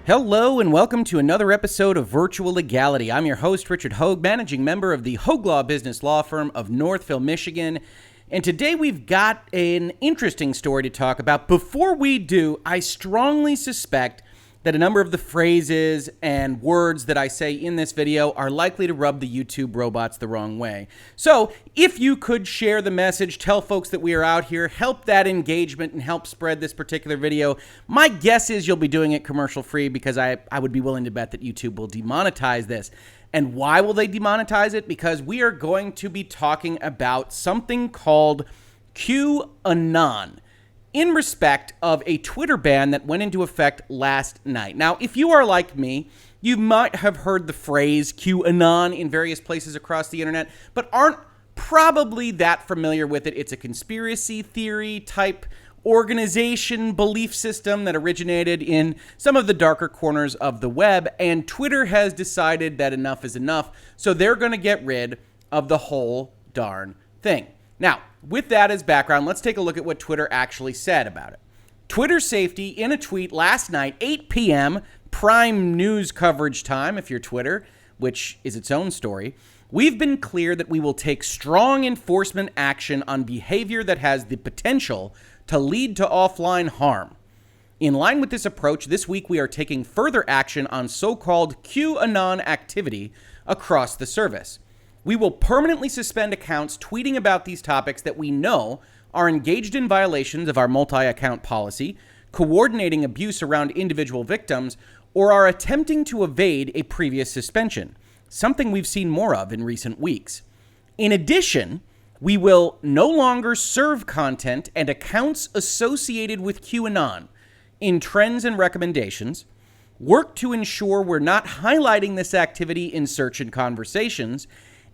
Hello and welcome to another episode of Virtual Legality. I'm your host, Richard Hoeg, managing member of the Hoeg Law Business Law Firm of Northville, Michigan. And today we've got an interesting story to talk about. Before we do, I strongly suspect that a number of the phrases and words that I say in this video are likely to rub the YouTube robots the wrong way. So if you could share the message, tell folks that we are out here, help that engagement and help spread this particular video. My guess is you'll be doing it commercial free because I would be willing to bet that YouTube will demonetize this. And why will they demonetize it? Because we are going to be talking about something called QAnon, in respect of a Twitter ban that went into effect last night. Now, if you are like me, you might have heard the phrase QAnon in various places across the internet, but aren't probably that familiar with it. It's a conspiracy theory type organization, belief system that originated in some of the darker corners of the web, and Twitter has decided that enough is enough, so they're going to get rid of the whole darn thing. Now, with that as background, let's take a look at what Twitter actually said about it. Twitter safety in a tweet last night, 8 p.m., prime news coverage time if you're Twitter, which is its own story. We've been clear that we will take strong enforcement action on behavior that has the potential to lead to offline harm. In line with this approach, this week we are taking further action on so-called QAnon activity across the service. We will permanently suspend accounts tweeting about these topics that we know are engaged in violations of our multi-account policy, coordinating abuse around individual victims, or are attempting to evade a previous suspension, something we've seen more of in recent weeks. In addition, we will no longer serve content and accounts associated with QAnon in trends and recommendations, work to ensure we're not highlighting this activity in search and conversations,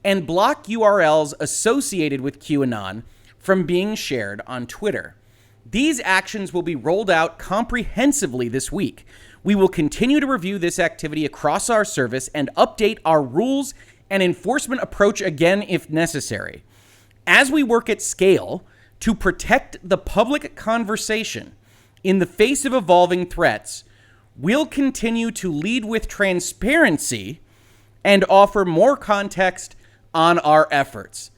and block URLs associated with QAnon from being shared on Twitter. These actions will be rolled out comprehensively this week. We will continue to review this activity across our service and update our rules and enforcement approach again if necessary. As we work at scale to protect the public conversation in the face of evolving threats, we'll continue to lead with transparency and offer more context on our efforts.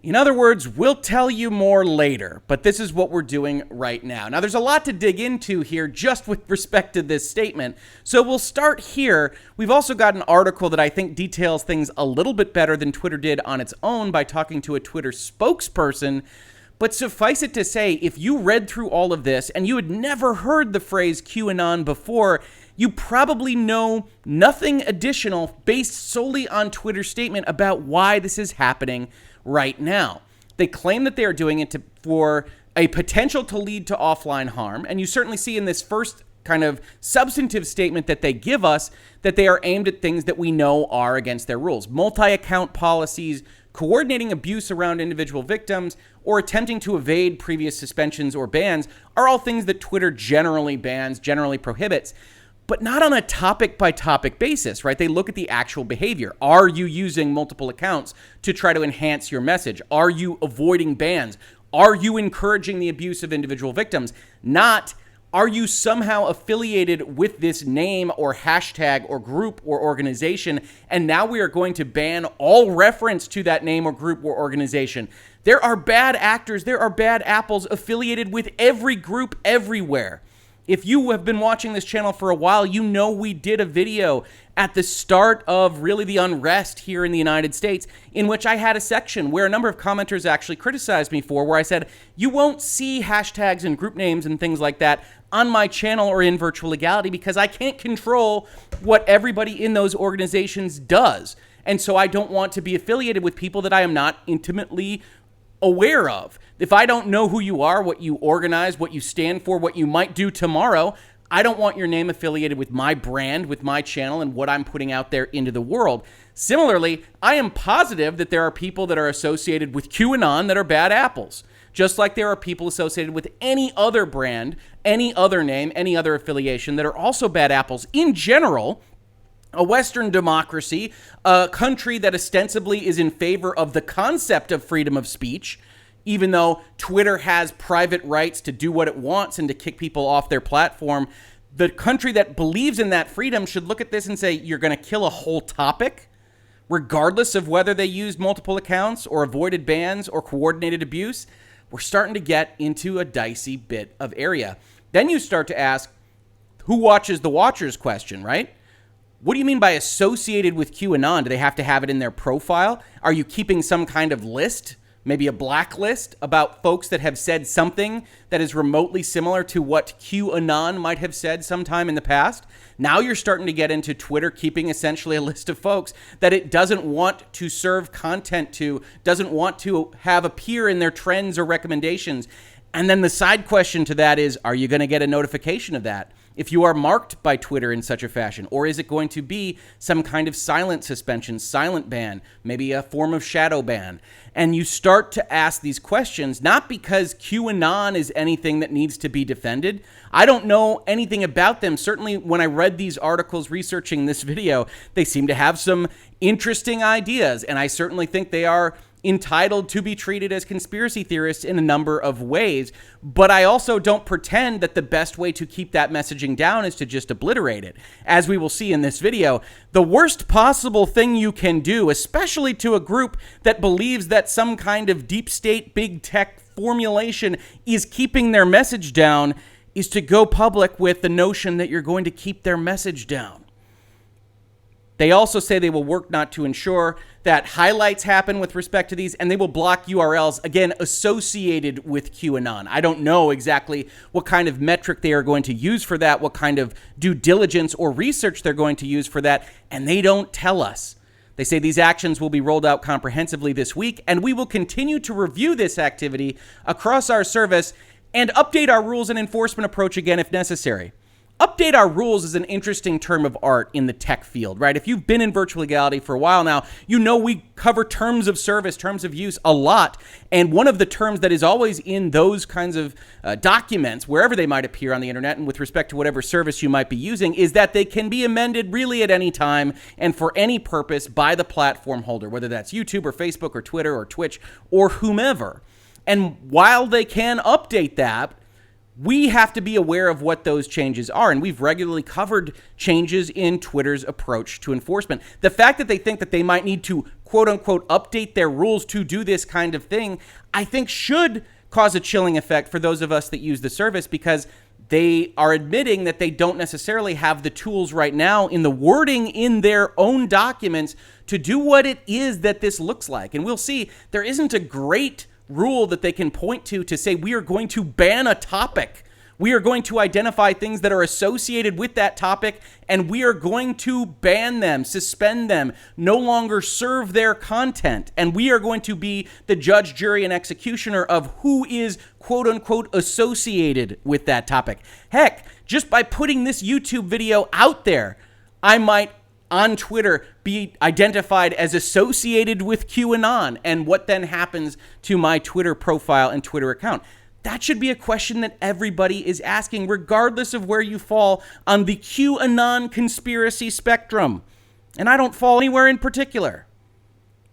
In other words, we'll tell you more later, but this is what we're doing right now. Now, there's a lot to dig into here just with respect to this statement, so we'll start here. We've also got an article that I think details things a little bit better than Twitter did on its own by talking to a Twitter spokesperson. But suffice it to say, if you read through all of this and you had never heard the phrase QAnon before, you probably know nothing additional based solely on Twitter's statement about why this is happening right now. They claim that they are doing it for a potential to lead to offline harm, and you certainly see in this first kind of substantive statement that they give us that they are aimed at things that we know are against their rules. Multi-account policies, coordinating abuse around individual victims, or attempting to evade previous suspensions or bans are all things that Twitter generally bans, generally prohibits, but not on a topic-by-topic basis, right? They look at the actual behavior. Are you using multiple accounts to try to enhance your message? Are you avoiding bans? Are you encouraging the abuse of individual victims? Not, are you somehow affiliated with this name or hashtag or group or organization, and now we are going to ban all reference to that name or group or organization? There are bad actors, there are bad apples affiliated with every group everywhere. If you have been watching this channel for a while, you know we did a video at the start of really the unrest here in the United States in which I had a section where a number of commenters actually criticized me for, where I said, you won't see hashtags and group names and things like that on my channel or in Virtual Legality because I can't control what everybody in those organizations does. And so I don't want to be affiliated with people that I am not intimately aware of. If I don't know who you are, what you organize, what you stand for, what you might do tomorrow, I don't want your name affiliated with my brand, with my channel, and what I'm putting out there into the world. Similarly, I am positive that there are people that are associated with QAnon that are bad apples, just like there are people associated with any other brand, any other name, any other affiliation that are also bad apples. In general, a Western democracy, a country that ostensibly is in favor of the concept of freedom of speech, even though Twitter has private rights to do what it wants and to kick people off their platform, the country that believes in that freedom should look at this and say, you're going to kill a whole topic, regardless of whether they used multiple accounts or avoided bans or coordinated abuse. We're starting to get into a dicey bit of area. Then you start to ask, who watches the watchers question, right? What do you mean by associated with QAnon? Do they have to have it in their profile? Are you keeping some kind of list, maybe a blacklist, about folks that have said something that is remotely similar to what QAnon might have said sometime in the past? Now you're starting to get into Twitter keeping essentially a list of folks that it doesn't want to serve content to, doesn't want to have appear in their trends or recommendations. And then the side question to that is, are you going to get a notification of that if you are marked by Twitter in such a fashion? Or is it going to be some kind of silent suspension, silent ban, maybe a form of shadow ban? And you start to ask these questions, not because QAnon is anything that needs to be defended. I don't know anything about them. Certainly when I read these articles researching this video, they seem to have some interesting ideas. And I certainly think they are entitled to be treated as conspiracy theorists in a number of ways. But I also don't pretend that the best way to keep that messaging down is to just obliterate it. As we will see in this video, the worst possible thing you can do, especially to a group that believes that some kind of deep state, big tech formulation is keeping their message down, is to go public with the notion that you're going to keep their message down. They also say they will work not to ensure that highlights happen with respect to these, and they will block URLs, again, associated with QAnon. I don't know exactly what kind of metric they are going to use for that, what kind of due diligence or research they're going to use for that, and they don't tell us. They say these actions will be rolled out comprehensively this week, and we will continue to review this activity across our service and update our rules and enforcement approach again if necessary. Update our rules is an interesting term of art in the tech field, right? If you've been in virtual legality for a while now, you know we cover terms of service, terms of use a lot. And one of the terms that is always in those kinds of documents, wherever they might appear on the internet and with respect to whatever service you might be using, is that they can be amended really at any time and for any purpose by the platform holder, whether that's YouTube or Facebook or Twitter or Twitch or whomever. And while they can update that, we have to be aware of what those changes are, and we've regularly covered changes in Twitter's approach to enforcement. The fact that they think that they might need to, quote-unquote, update their rules to do this kind of thing, I think should cause a chilling effect for those of us that use the service, because they are admitting that they don't necessarily have the tools right now in the wording in their own documents to do what it is that this looks like. And we'll see, there isn't a great rule that they can point to say we are going to ban a topic. We are going to identify things that are associated with that topic, and we are going to ban them, suspend them, no longer serve their content. And we are going to be the judge, jury, and executioner of who is, quote unquote, associated with that topic. Heck, just by putting this YouTube video out there, I might on Twitter be identified as associated with QAnon, and what then happens to my Twitter profile and Twitter account. That should be a question that everybody is asking, regardless of where you fall on the QAnon conspiracy spectrum. And I don't fall anywhere in particular.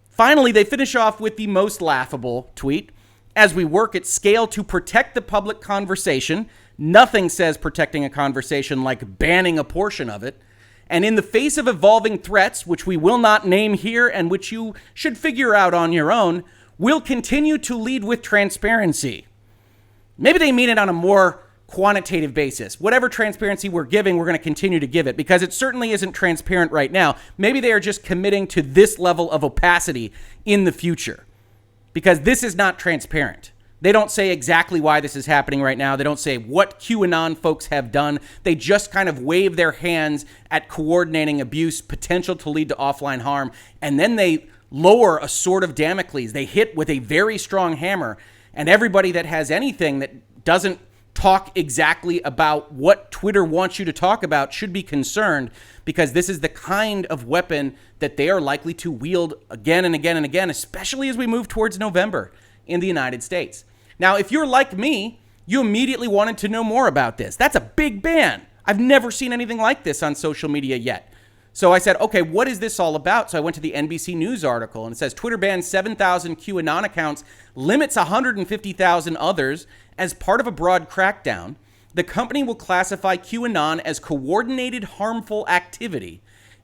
Finally, they finish off with the most laughable tweet. As we work at scale to protect the public conversation, nothing says protecting a conversation like banning a portion of it. And in the face of evolving threats, which we will not name here and which you should figure out on your own, we'll continue to lead with transparency. Maybe they mean it on a more quantitative basis. Whatever transparency we're giving, we're going to continue to give it, because it certainly isn't transparent right now. Maybe they are just committing to this level of opacity in the future, because this is not transparent. They don't say exactly why this is happening right now. They don't say what QAnon folks have done. They just kind of wave their hands at coordinating abuse, potential to lead to offline harm, and then they lower a sword of Damocles. They hit with a very strong hammer, and everybody that has anything that doesn't talk exactly about what Twitter wants you to talk about should be concerned, because this is the kind of weapon that they are likely to wield again and again and again, especially as we move towards November in the United States. Now, if you're like me, you immediately wanted to know more about this. That's a big ban. I've never seen anything like this on social media yet. So I said, okay, what is this all about? So I went to the NBC News article, and it says Twitter bans 7,000 QAnon accounts, limits 150,000 others as part of a broad crackdown. the company will classify QAnon as coordinated harmful activity,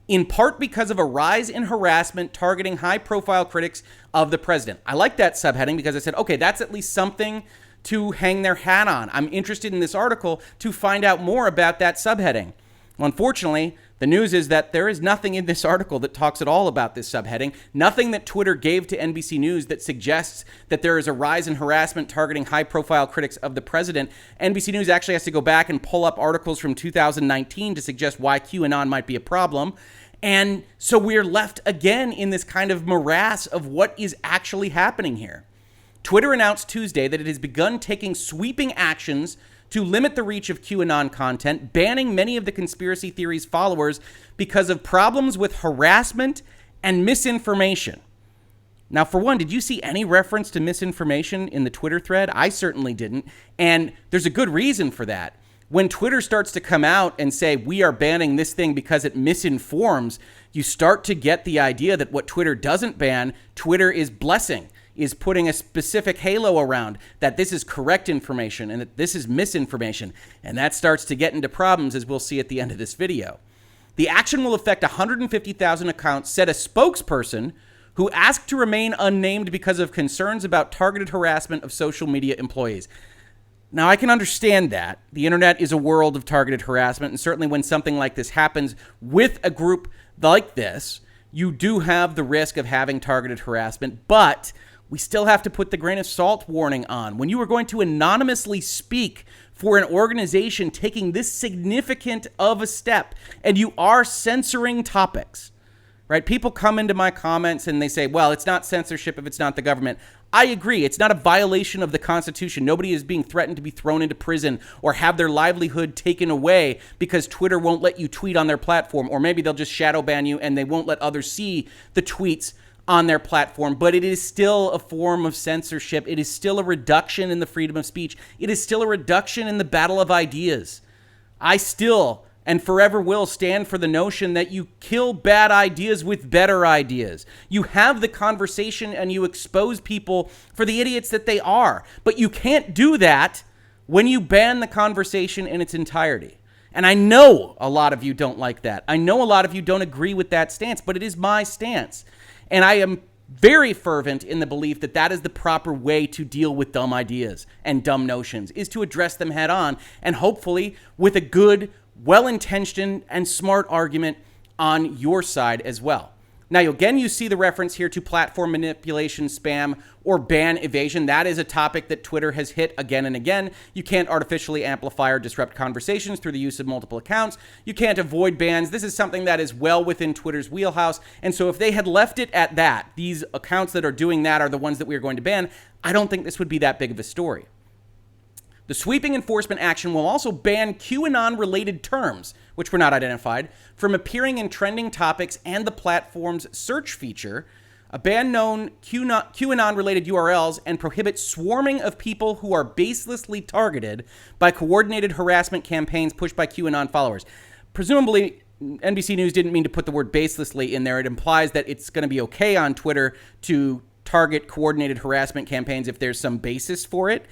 in part because of a rise in harassment targeting high-profile critics of the president. I like that subheading because I said, okay, that's at least something to hang their hat on. I'm interested in this article to find out more about that subheading. Well, unfortunately, the news is that there is nothing in this article that talks at all about this subheading, nothing that Twitter gave to NBC News that suggests that there is a rise in harassment targeting high-profile critics of the president. NBC News actually has to go back and pull up articles from 2019 to suggest why QAnon might be a problem. And so we're left again in this kind of morass of what is actually happening here. Twitter announced Tuesday that it has begun taking sweeping actions to limit the reach of QAnon content, banning many of the conspiracy theories followers because of problems with harassment and misinformation. Now, for one, did you see any reference to misinformation in the Twitter thread? I certainly didn't, and there's a good reason for that. When Twitter starts to come out and say, we are banning this thing because it misinforms, you start to get the idea that what Twitter doesn't ban, Twitter is blessing, is putting a specific halo around that this is correct information and that this is misinformation. And that starts to get into problems, as we'll see at the end of this video. The action will affect 150,000 accounts, said a spokesperson who asked to remain unnamed because of concerns about targeted harassment of social media employees. Now, I can understand that. The internet is a world of targeted harassment, and certainly when something like this happens with a group like this, you do have the risk of having targeted harassment, but we still have to put the grain of salt warning on. When you are going to anonymously speak for an organization taking this significant of a step, and you are censoring topics, right? People come into my comments and they say, well, it's not censorship if it's not the government. I agree. It's not a violation of the Constitution. Nobody is being threatened to be thrown into prison or have their livelihood taken away because Twitter won't let you tweet on their platform, or maybe they'll just shadow ban you and they won't let others see the tweets on their platform. But it is still a form of censorship. It is still a reduction in the freedom of speech. It is still a reduction in the battle of ideas. I still and forever will stand for the notion that you kill bad ideas with better ideas. You have the conversation and you expose people for the idiots that they are. But you can't do that when you ban the conversation in its entirety. And I know a lot of you don't like that. I know a lot of you don't agree with that stance, but it is my stance. And I am very fervent in the belief that that is the proper way to deal with dumb ideas and dumb notions, is to address them head on, and hopefully with a good, well-intentioned and smart argument on your side as well. Now, again, you see the reference here to platform manipulation, spam, or ban evasion. That is a topic that Twitter has hit again and again. You can't artificially amplify or disrupt conversations through the use of multiple accounts. You can't avoid bans. This is something that is well within Twitter's wheelhouse. And so if they had left it at that, these accounts that are doing that are the ones that we are going to ban, I don't think this would be that big of a story. The sweeping enforcement action will also ban QAnon-related terms, which were not identified, from appearing in trending topics and the platform's search feature, a ban known QAnon-related URLs, and prohibit swarming of people who are baselessly targeted by coordinated harassment campaigns pushed by QAnon followers. Presumably, NBC News didn't mean to put the word baselessly in there. It implies that it's going to be okay on Twitter to target coordinated harassment campaigns if there's some basis for it.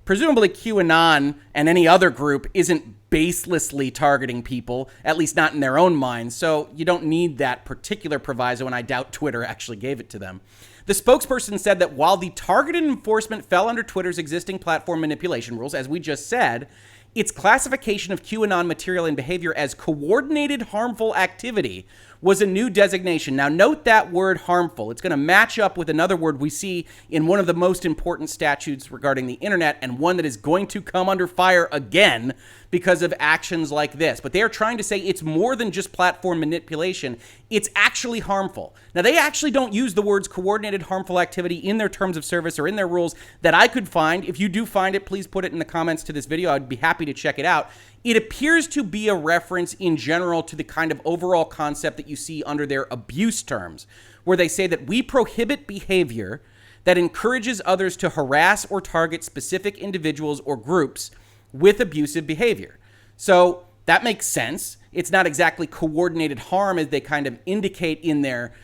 Presumably QAnon and any other group isn't baselessly targeting people, at least not in their own minds, so you don't need that particular proviso, and I doubt Twitter actually gave it to them. The spokesperson said that while the targeted enforcement fell under Twitter's existing platform manipulation rules, as we just said, its classification of QAnon material and behavior as coordinated harmful activity was a new designation. Now, note that word harmful. It's going to match up with another word we see in one of the most important statutes regarding the internet, and one that is going to come under fire again because of actions like this. But they are trying to say it's more than just platform manipulation. It's actually harmful. Now, they actually don't use the words coordinated harmful activity in their terms of service or in their rules that I could find. If you do find it, please put it in the comments to this video. I'd be happy to check it out. It appears to be a reference in general to the kind of overall concept that you see under their abuse terms, where they say that we prohibit behavior that encourages others to harass or target specific individuals or groups with abusive behavior. So that makes sense. It's not exactly coordinated harm as they kind of indicate in their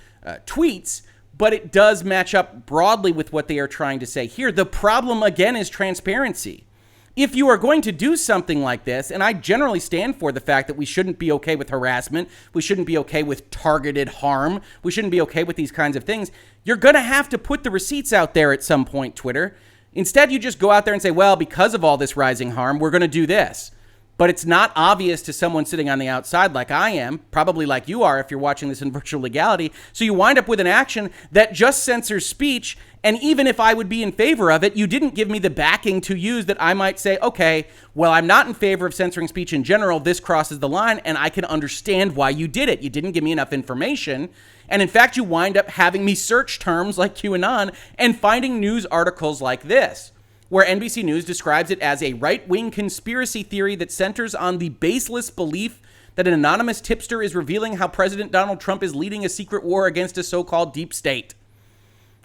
tweets, but it does match up broadly with what they are trying to say here. The problem, again, is transparency. if you are going to do something like this, and I generally stand for the fact that we shouldn't be okay with harassment, we shouldn't be okay with targeted harm, we shouldn't be okay with these kinds of things, you're going to have to put the receipts out there at some point, Twitter. Instead, you just go out there and say, well, because of all this rising harm, we're going to do this. But it's not obvious to someone sitting on the outside like I am, probably like you are if you're watching this in Virtual Legality. So you wind up with an action that just censors speech. And even if I would be in favor of it, you didn't give me the backing to use that I might say, okay, well, I'm not in favor of censoring speech in general. This crosses the line, and I can understand why you did it. You didn't give me enough information. And in fact, you wind up having me search terms like QAnon and finding news articles like this, where NBC News describes it as a right-wing conspiracy theory that centers on the baseless belief that an anonymous tipster is revealing how President Donald Trump is leading a secret war against a so-called deep state.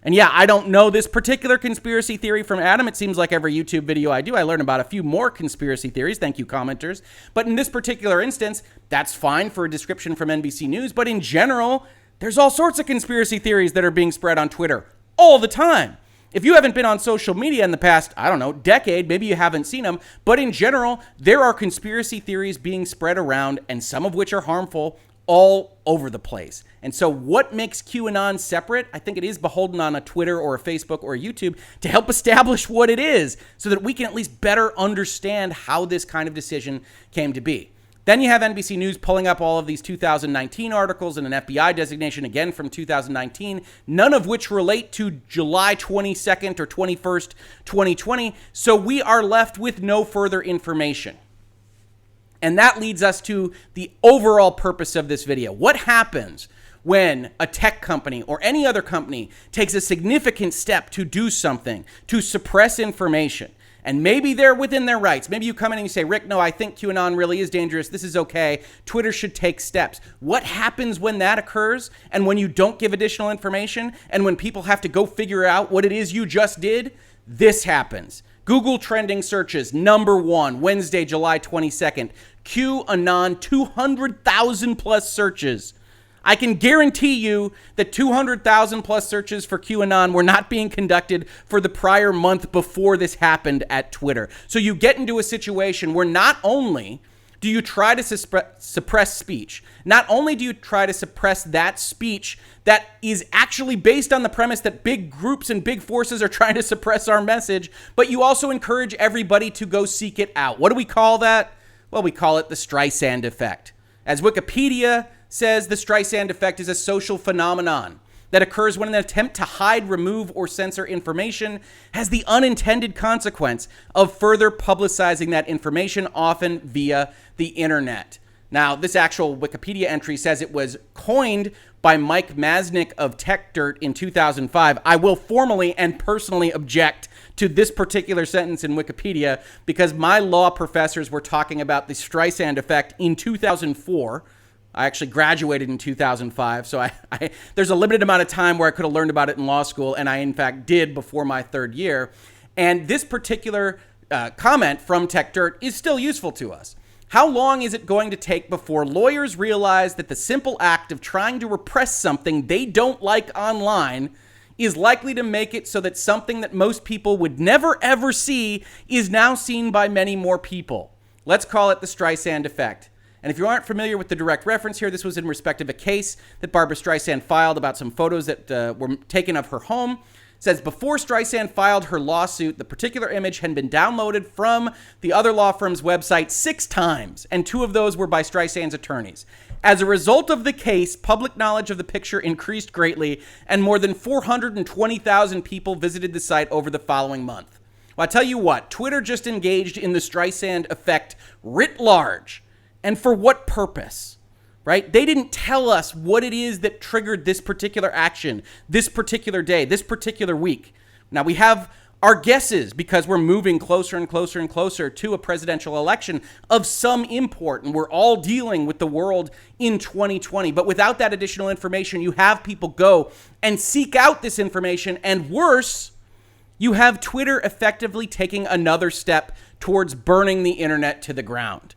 And yeah, I don't know this particular conspiracy theory from Adam. It seems like every YouTube video I do, I learn about a few more conspiracy theories. Thank you, commenters. But in this particular instance, that's fine for a description from NBC News. But in general, there's all sorts of conspiracy theories that are being spread on Twitter all the time. If you haven't been on social media in the past, I don't know, decade, maybe you haven't seen them. But in general, there are conspiracy theories being spread around, and some of which are harmful, all over the place. And so what makes QAnon separate? I think it is beholden on a Twitter or a Facebook or a YouTube to help establish what it is so that we can at least better understand how this kind of decision came to be. Then you have NBC News pulling up all of these 2019 articles and an FBI designation again from 2019, none of which relate to July 22nd or 21st, 2020. So we are left with no further information. And that leads us to the overall purpose of this video. What happens when a tech company or any other company takes a significant step to do something, to suppress information? And maybe they're within their rights. Maybe you come in and you say, Rick, no, I think QAnon really is dangerous. This is okay. Twitter should take steps. What happens when that occurs and when you don't give additional information and when people have to go figure out what it is you just did? This happens. Google trending searches, #1, Wednesday, July 22nd. QAnon, 200,000 plus searches. I can guarantee you that 200,000 plus searches for QAnon were not being conducted for the prior month before this happened at Twitter. So you get into a situation where not only do you try to suppress speech, not only do you try to suppress that speech that is actually based on the premise that big groups and big forces are trying to suppress our message, but you also encourage everybody to go seek it out. What do we call that? Well, we call it the Streisand Effect. As Wikipedia says, the Streisand Effect is a social phenomenon that occurs when an attempt to hide, remove, or censor information has the unintended consequence of further publicizing that information, often via the internet. Now, this actual Wikipedia entry says it was coined by Mike Masnick of Tech Dirt in 2005. I will formally and personally object to this particular sentence in Wikipedia because my law professors were talking about the Streisand Effect in 2004. I actually graduated in 2005, so there's a limited amount of time where I could have learned about it in law school, and I, in fact, did before my third year. And this particular comment from Tech Dirt is still useful to us. How long is it going to take before lawyers realize that the simple act of trying to repress something they don't like online is likely to make it so that something that most people would never, ever see is now seen by many more people? Let's call it the Streisand Effect. And if you aren't familiar with the direct reference here, this was in respect of a case that Barbara Streisand filed about some photos that were taken of her home. It says, before Streisand filed her lawsuit, the particular image had been downloaded from the other law firm's website 6 times, and 2 of those were by Streisand's attorneys. As a result of the case, public knowledge of the picture increased greatly, and more than 420,000 people visited the site over the following month. Well, I tell you what, Twitter just engaged in the Streisand Effect writ large. And for what purpose, right? They didn't tell us what it is that triggered this particular action, this particular day, this particular week. Now, we have our guesses because we're moving closer and closer and closer to a presidential election of some import, and we're all dealing with the world in 2020. But without that additional information, you have people go and seek out this information, and worse, you have Twitter effectively taking another step towards burning the internet to the ground.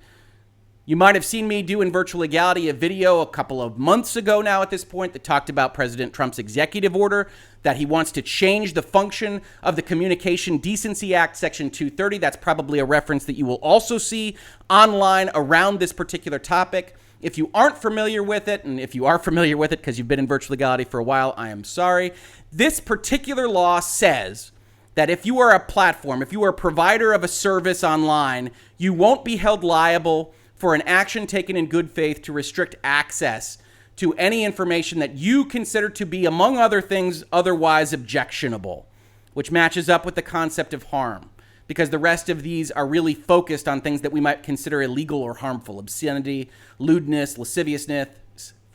You might have seen me do in Virtual Legality a video a couple of months ago now at this point that talked about President Trump's executive order, that he wants to change the function of the Communication Decency Act, Section 230. That's probably a reference that you will also see online around this particular topic. If you aren't familiar with it, and if you are familiar with it because you've been in Virtual Legality for a while, I am sorry. This particular law says that if you are a platform, if you are a provider of a service online, you won't be held liable for an action taken in good faith to restrict access to any information that you consider to be, among other things, otherwise objectionable, which matches up with the concept of harm, because the rest of these are really focused on things that we might consider illegal or harmful: obscenity, lewdness, lasciviousness,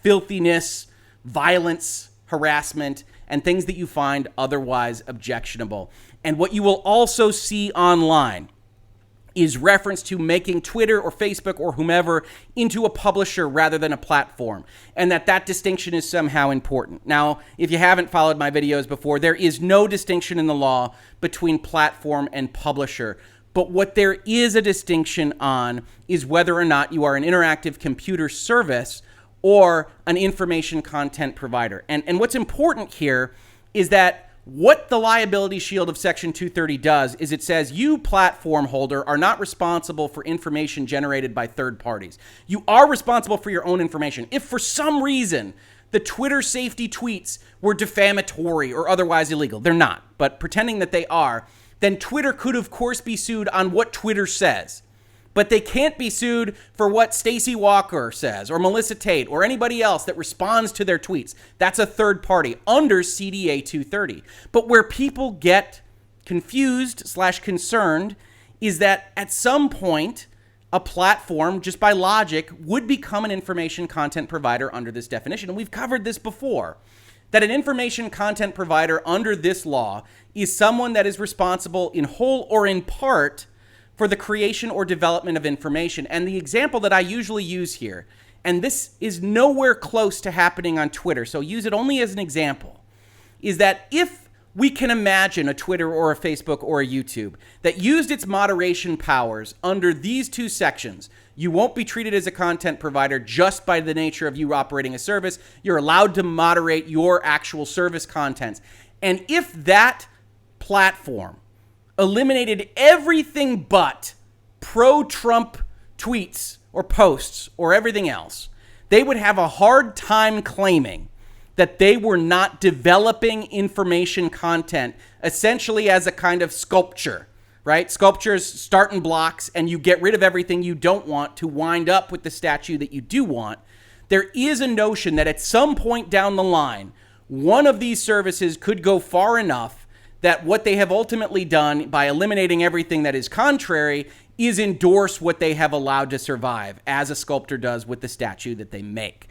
filthiness, violence, harassment, and things that you find otherwise objectionable. And what you will also see online is reference to making Twitter or Facebook or whomever into a publisher rather than a platform, and that distinction is somehow important. Now, if you haven't followed my videos before, there is no distinction in the law between platform and publisher. But what there is a distinction on is whether or not you are an interactive computer service or an information content provider. And what's important here is that what the liability shield of Section 230 does is it says you, platform holder, are not responsible for information generated by third parties. You are responsible for your own information. If for some reason the Twitter safety tweets were defamatory or otherwise illegal, they're not, but pretending that they are, then Twitter could, of course, be sued on what Twitter says. But they can't be sued for what Stacey Walker says or Melissa Tate or anybody else that responds to their tweets. That's a third party under CDA 230. But where people get confused/concerned is that at some point, a platform, just by logic, would become an information content provider under this definition. And we've covered this before, that an information content provider under this law is someone that is responsible in whole or in part for the creation or development of information. And the example that I usually use here, and this is nowhere close to happening on Twitter, so use it only as an example, is that if we can imagine a Twitter or a Facebook or a YouTube that used its moderation powers under these two sections, you won't be treated as a content provider just by the nature of you operating a service. You're allowed to moderate your actual service contents. And if that platform eliminated everything but pro-Trump tweets or posts or everything else, they would have a hard time claiming that they were not developing information content essentially as a kind of sculpture, right? Sculptures start in blocks and you get rid of everything you don't want to wind up with the statue that you do want. There is a notion that at some point down the line, one of these services could go far enough that what they have ultimately done by eliminating everything that is contrary is endorse what they have allowed to survive, as a sculptor does with the statue that they make.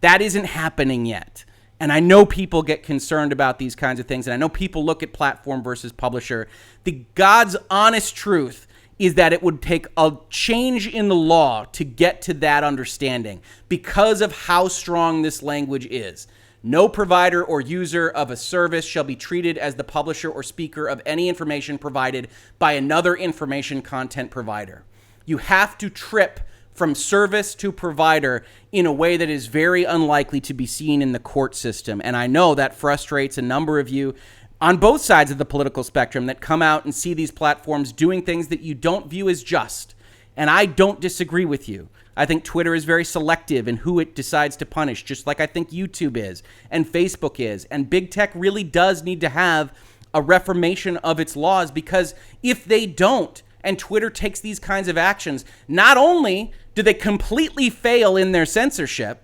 That isn't happening yet. And I know people get concerned about these kinds of things, and I know people look at platform versus publisher. The God's honest truth is that it would take a change in the law to get to that understanding because of how strong this language is. No provider or user of a service shall be treated as the publisher or speaker of any information provided by another information content provider. You have to trip from service to provider in a way that is very unlikely to be seen in the court system. And I know that frustrates a number of you on both sides of the political spectrum that come out and see these platforms doing things that you don't view as just. And I don't disagree with you. I think Twitter is very selective in who it decides to punish, just like I think YouTube is and Facebook is. And big tech really does need to have a reformation of its laws, because if they don't, and Twitter takes these kinds of actions, not only do they completely fail in their censorship,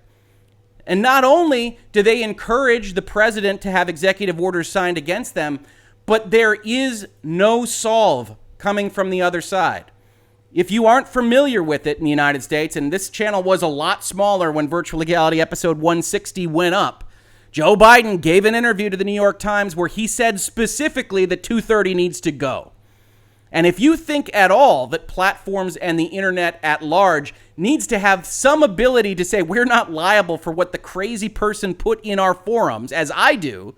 and not only do they encourage the president to have executive orders signed against them, but there is no solve coming from the other side. If you aren't familiar with it in the United States, and this channel was a lot smaller when Virtual Legality episode 160 went up, Joe Biden gave an interview to the New York Times where he said specifically that 230 needs to go. And if you think at all that platforms and the internet at large needs to have some ability to say we're not liable for what the crazy person put in our forums, as I do,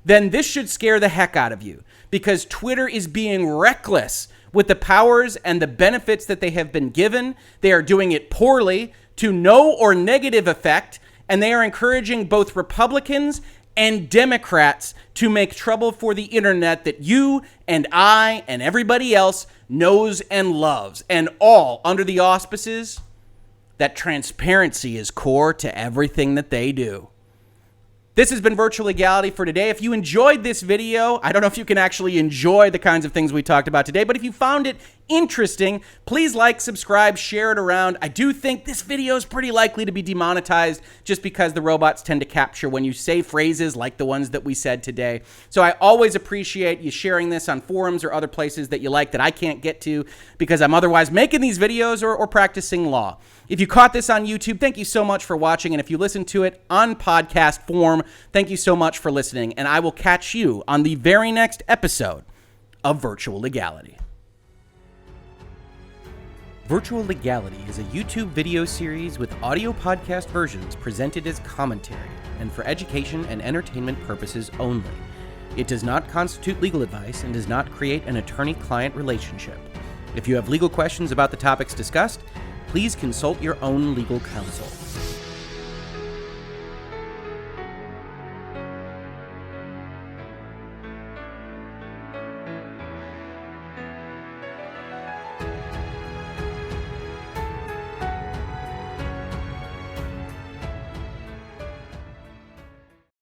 then this should scare the heck out of you, because Twitter is being reckless with the powers and the benefits that they have been given. They are doing it poorly, to no or negative effect, and they are encouraging both Republicans and Democrats to make trouble for the internet that you and I and everybody else knows and loves, and all under the auspices that transparency is core to everything that they do. This has been Virtual Legality for today. If you enjoyed this video, I don't know if you can actually enjoy the kinds of things we talked about today, but if you found it interesting, please like, subscribe, share it around. I do think this video is pretty likely to be demonetized just because the robots tend to capture when you say phrases like the ones that we said today. So I always appreciate you sharing this on forums or other places that you like that I can't get to because I'm otherwise making these videos or practicing law. If you caught this on YouTube, thank you so much for watching. And if you listen to it on podcast form, thank you so much for listening. And I will catch you on the very next episode of Virtual Legality. Virtual Legality is a YouTube video series with audio podcast versions presented as commentary and for education and entertainment purposes only. It does not constitute legal advice and does not create an attorney-client relationship. If you have legal questions about the topics discussed, please consult your own legal counsel.